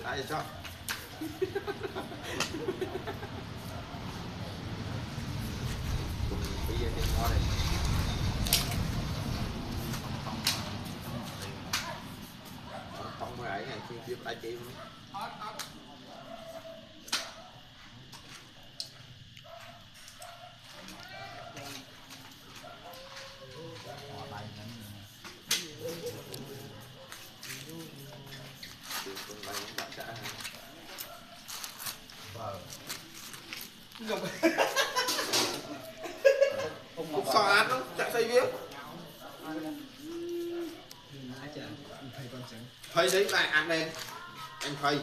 Ai cho bây giờ thì ngon đây không có ấy này chuyên tiếp tay chị cục sò ăn đó chả xây viếng thầy đấy lại ăn đen anh thầy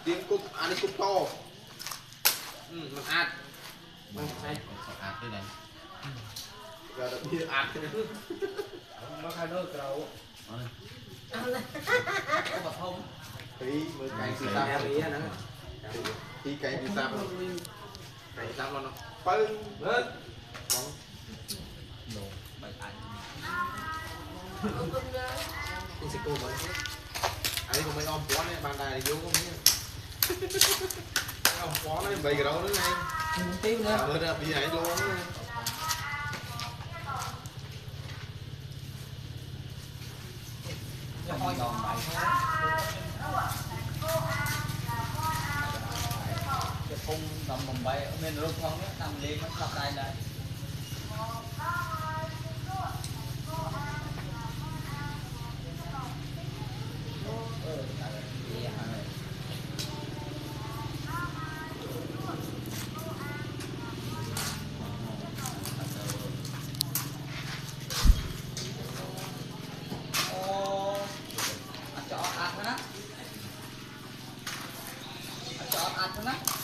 tiếng cục ăn cục to mình ăn mình ăn cái này giờ được bia ăn cái này nó khai nước đâu có bật không tí mới cày thì sao tí cày thì sao cày sao nó phân lên đồ bài ảnh cái xe cô mới ấy còn mấy ông quá này bàn đài vô không nhé ông quá này vậy cái đâu nữa này tiêu nữa bữa ra bị ấy luôn thôi đòn bậy cái phun nằm bầm bậy ở bên rừng không á nằm đi nó lặp lại lại ăn cho ăn đó, ăn cho ăn đó.